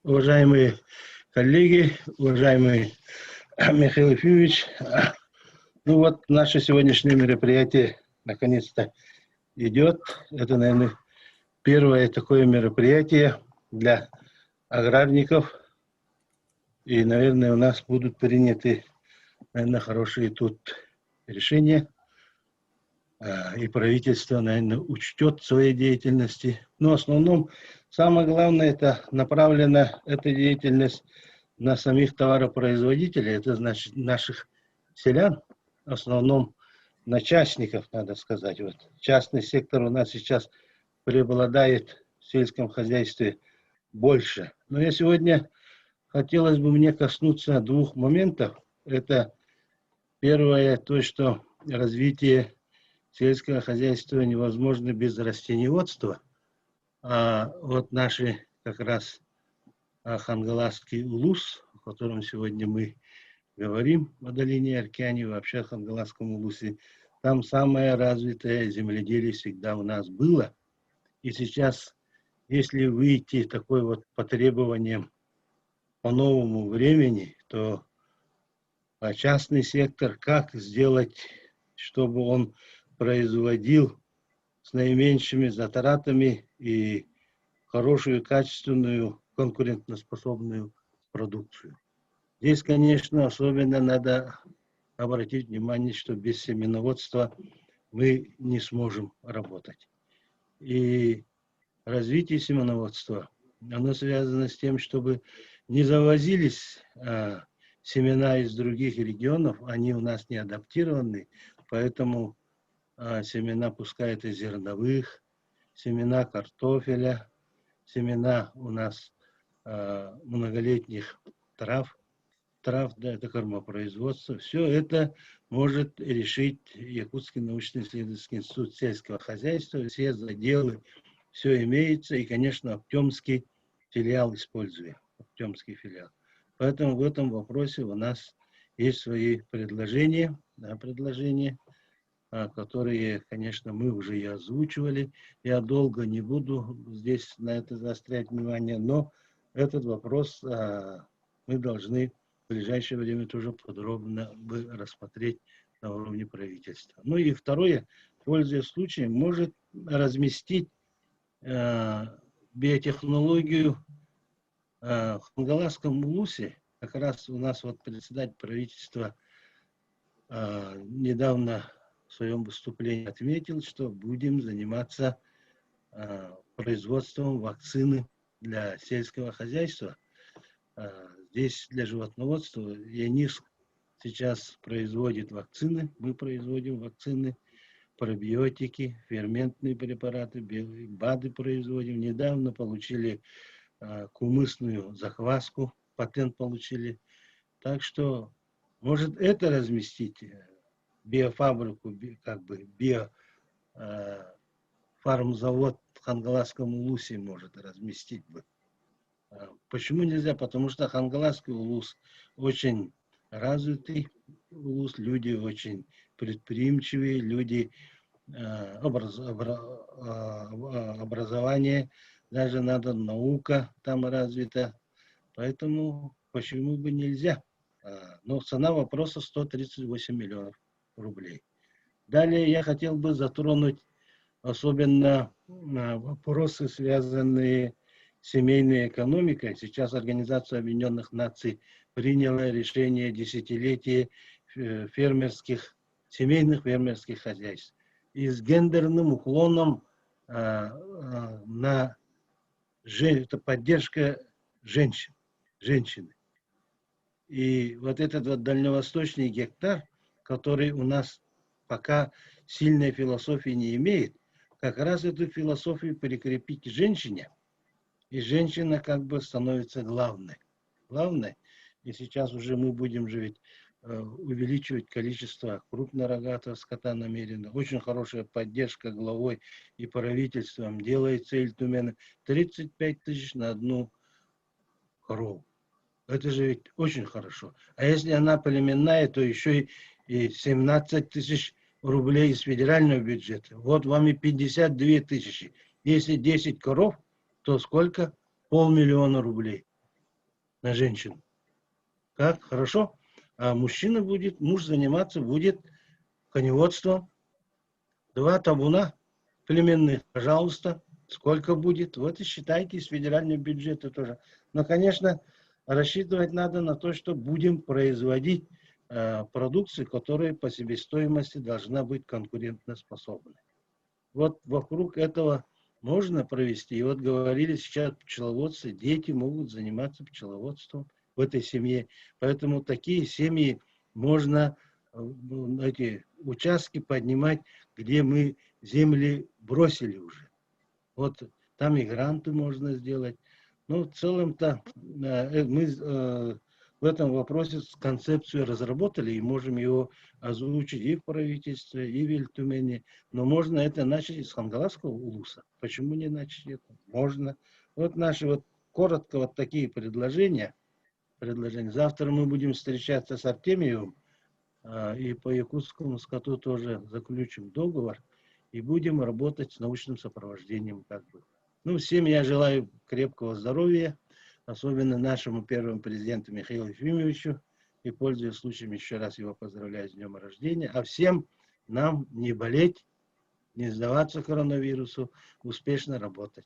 Уважаемые коллеги, уважаемый Михаил Ефимович, ну вот наше сегодняшнее мероприятие наконец-то идет. Это, наверное, первое такое мероприятие для аграрников. И, наверное, у нас будут приняты, наверное, хорошие тут решения. И правительство, наверное, учтет своей деятельности. Но в основном, самое главное, это направлена эта деятельность на самих товаропроизводителей, это значит наших селян, в основном на частников, надо сказать. Вот частный сектор у нас сейчас преобладает в сельском хозяйстве больше. Но я сегодня хотелось бы мне коснуться двух моментов. Это первое, то, что развитие сельского хозяйства невозможно без растениеводства. А вот наши как раз Хангаласский улус, о котором сегодня мы говорим, о долине Аркяне, вообще о Хангаласском улусе, там самое развитое земледелие всегда у нас было. И сейчас, если выйти такой вот по требованиям по новому времени, то частный сектор, как сделать, чтобы он производил с наименьшими затратами и хорошую, качественную, конкурентоспособную продукцию. Здесь, конечно, особенно надо обратить внимание, что без семеноводства мы не сможем работать. И развитие семеноводства, оно связано с тем, чтобы не завозились семена из других регионов, они у нас не адаптированы, поэтому семена пускай это зерновых, семена картофеля, семена у нас многолетних трав, да, это кормопроизводство. Все это может решить Якутский научно-исследовательский институт сельского хозяйства, все заделы, все имеется, и, конечно, Актемский филиал используем, Актемский филиал. Поэтому в этом вопросе у нас есть свои предложения, которые, конечно, мы уже и озвучивали. Я долго не буду здесь на это заострять внимание, но этот вопрос мы должны в ближайшее время тоже подробно рассмотреть на уровне правительства. Ну и второе, пользуясь случаем, может разместить биотехнологию в Хангаласском улусе. Как раз у нас вот председатель правительства недавно в своем выступлении отметил, что будем заниматься производством вакцины для сельского хозяйства. Здесь для животноводства ЯНИС сейчас производит вакцины, мы производим вакцины, пробиотики, ферментные препараты, БАДы производим. Недавно получили кумысную закваску, патент получили. Так что, может, это разместить, биофабрику, как бы биофармзавод в Хангаласском улусе может разместить бы. Почему нельзя? Потому что Хангаласский улус очень развитый улус, люди очень предприимчивые, люди образование, даже надо наука там развита. Поэтому почему бы нельзя? Но цена вопроса 138 миллионов рублей. Далее я хотел бы затронуть особенно вопросы, связанные с семейной экономикой. Сейчас Организация Объединенных Наций приняла решение десятилетия семейных фермерских хозяйств. И с гендерным уклоном на это поддержка женщины. И вот этот вот дальневосточный гектар, который у нас пока сильной философии не имеет, как раз эту философию прикрепить к женщине, и женщина как бы становится главной. И сейчас уже мы будем же ведь увеличивать количество крупнорогатого скота намеренно. Очень хорошая поддержка главой и правительством делается Ильтумена. 35 тысяч на одну корову. Это же ведь очень хорошо. А если она племенная, то еще и 17 тысяч рублей из федерального бюджета. Вот вам и 52 тысячи. Если 10 коров, то сколько? 500 000 рублей. на женщин. Как? Хорошо. А муж заниматься будет коневодством. 2 табуна племенных, пожалуйста. Сколько будет? Вот и считайте из федерального бюджета тоже. Но, конечно, рассчитывать надо на то, что будем производить продукцию, которая по себестоимости должна быть конкурентоспособной. Вот вокруг этого можно провести. И вот говорили сейчас пчеловодцы, дети могут заниматься пчеловодством в этой семье. Поэтому такие семьи можно эти участки поднимать, где мы земли бросили уже. Вот там и гранты можно сделать. Ну, в целом-то мы в этом вопросе концепцию разработали и можем его озвучить и в правительстве, и в Ильтюмене. Но можно это начать из Хангаласского улуса. Почему не начать это? Можно. Вот наши вот коротко вот такие предложения. Завтра мы будем встречаться с Артемьевым и по якутскому скоту тоже заключим договор и будем работать с научным сопровождением как бы. Ну, всем я желаю крепкого здоровья, особенно нашему первому президенту Михаилу Ефимовичу, и, пользуясь случаем, еще раз его поздравляю с днем рождения, а всем нам не болеть, не сдаваться коронавирусу, успешно работать.